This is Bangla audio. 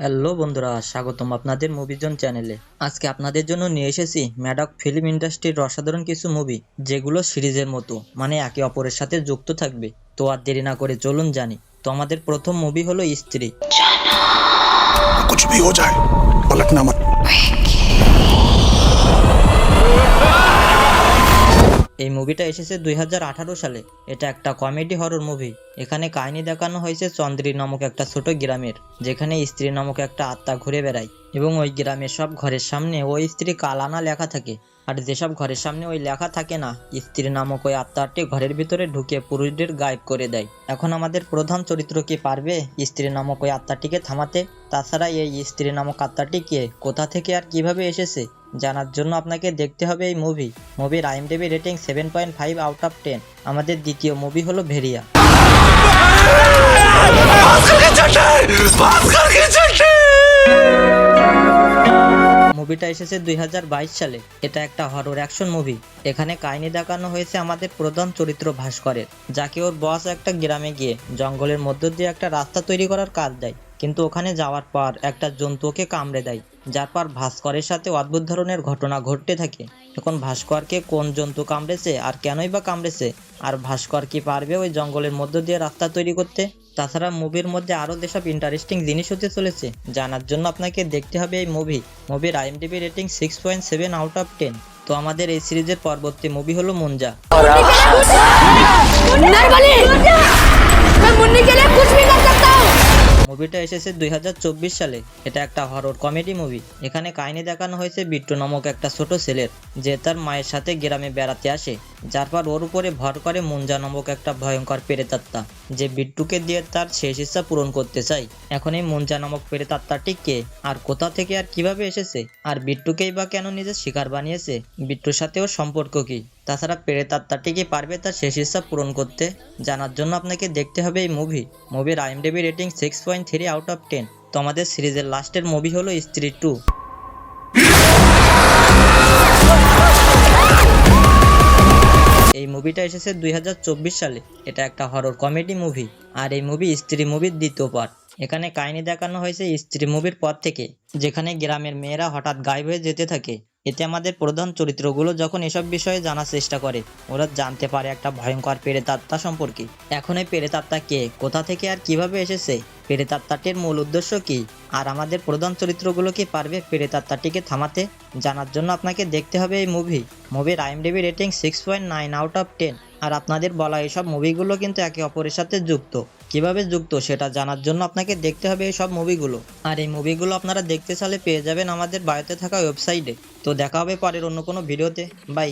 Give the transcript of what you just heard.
হ্যালো বন্ধুরা, স্বাগতম আপনাদের মুভিজন চ্যানেলে। আজকে আপনাদের জন্য নিয়ে এসেছি ম্যাডক ফিল্ম ইন্ডাস্ট্রির অসাধারণ কিছু মুভি, যেগুলো সিরিজের মতো, মানে একে অপরের সাথে যুক্ত থাকবে। তো আর দেরি না করে চলুন জানি। তো আমাদের প্রথম মুভি হলো স্ত্রী। कुछ भी हो जाए पलटना मत। এই মুভিটা এসেছে 2018 সালে। এটা একটা কমেডি হরর মুভি। এখানে কাহিনী দেখানো হয়েছে চন্দ্রী নামক একটা ছোট গ্রামের, যেখানে স্ত্রী নামক একটা আত্মা ঘুরে বেড়ায় এবং ওই গ্রামের সব ঘরের সামনে ওই স্ত্রী কালানা লেখা থাকে। আর যেসব ঘরের সামনে ওই লেখা থাকে না, স্ত্রী নামক ওই আত্মাটি ঘরের ভিতরে ঢুকে পুরুষদের গায়েব করে দেয়। এখন আমাদের প্রধান চরিত্র কি পারবে স্ত্রী নামক ওই আত্মাটিকে থামাতে? তাছাড়া এই স্ত্রী নামক আত্মাটি কে, কোথা থেকে আর কিভাবে এসেছে, জানার জন্য আপনাকে দেখতে হবে এই মুভির আইএমডিবি রেটিং 7.5 আউট অফ 10। আমাদের দ্বিতীয় মুভি হলো ভেরিয়া। মুভিটা এসেছে 2022 সালে। এটা একটা হরর অ্যাকশন মুভি। এখানে কাহিনী দেখানো হয়েছে আমাদের প্রধান চরিত্র ভাস্করের, যাকে ওর বস একটা গ্রামে গিয়ে জঙ্গলের মধ্য দিয়ে একটা রাস্তা তৈরি করার কাজ দেয়। কিন্তু ওখানে যাওয়ার পর একটা জন্তু ওকে কামড়ে দেয়, যার পর ভাস্করের সাথে অদ্ভুত ধরনের ঘটনা ঘটতে থাকে। এখন ভাস্করকে কোন জন্তু কামড়েছে আর কেনই বা কামড়েছে, আর ভাস্কর কি পারবে ওই জঙ্গলের মধ্য দিয়ে রাস্তা তৈরি করতে? তাছাড়া মুভির মধ্যে আরও যেসব ইন্টারেস্টিং জিনিস হতে চলেছে, জানার জন্য আপনাকে দেখতে হবে এই মুভির আইএমডিবি রেটিং 6.7 আউট অফ 10। তো আমাদের এই সিরিজের পরবর্তী মুভি হলো মুঞ্জা। মুভিটা এসেছে 2024 সালে। এটা একটা হরর কমেডি মুভি। এখানে কাহিনী দেখানো হয়েছে বিট্টু নামক একটা ছোট ছেলের, যে তার মায়ের সাথে গ্রামে বেড়াতে আসে, যার পর ওর উপরে ভর করে মুঞ্জা নামক একটা ভয়ঙ্কর প্রেতাত্মা, যে বিট্টুকে দিয়ে তার শেষ ইচ্ছা পূরণ করতে চায়। এখন এই মুঞ্জা নামক প্রেতাত্মাটি কে, আর কোথা থেকে আর কিভাবে এসেছে, আর বিট্টুকেই বা কেন নিজের শিকার বানিয়েছে, বিট্টুর সাথে ওর সম্পর্ক কি? তাছাড়া প্রেতাত্মাটি কি পারবে তার শেষ ইচ্ছা পূরণ করতে? জানার জন্য আপনাকে দেখতে হবে এই মুভির আইএমডিবি রেটিং 6.3 আউট অফ 10। তো আমাদের সিরিজের লাস্টের মুভি হলো স্ত্রী 2। এই মুভিটা এসেছে 2024 সালে। এটা একটা হরর কমেডি মুভি, আর এই মুভি স্ত্রী মুভির দ্বিতীয় পার্ট। এখানে কাহিনী দেখানো হয়েছে স্ত্রী মুভির পর থেকে, যেখানে গ্রামের মেয়েরা হঠাৎ গায়েব হয়ে যেতে থাকে। এতে আমাদের প্রধান চরিত্রগুলো যখন এসব বিষয়ে জানার চেষ্টা করে, ওরা জানতে পারে একটা ভয়ঙ্কর প্রেতাত্মা সম্পর্কে। এখন এই প্রেতাত্মা কে, কোথা থেকে আর কিভাবে এসেছে, প্রেতাত্মাটির মূল উদ্দেশ্য কি, আর আমাদের প্রধান চরিত্রগুলো কি পারবে প্রেতাত্মাটিকে থামাতে? জানার জন্য আপনাকে দেখতে হবে এই মুভির আইএমডিবি রেটিং 6.9 আউট অফ 10। আর আপনাদের বলা এইসব মুভিগুলো কিন্তু একে অপরের সাথে যুক্ত। কিভাবে যুক্ত সেটা জানার জন্য আপনাকে দেখতে হবে এই সব মুভিগুলো। আর এই মুভিগুলো আপনারা দেখতে চাইলে পেয়ে যাবেন আমাদের বায়োতে থাকা ওয়েবসাইটে। তো দেখা হবে পরের অন্য কোনো ভিডিওতে। বাই।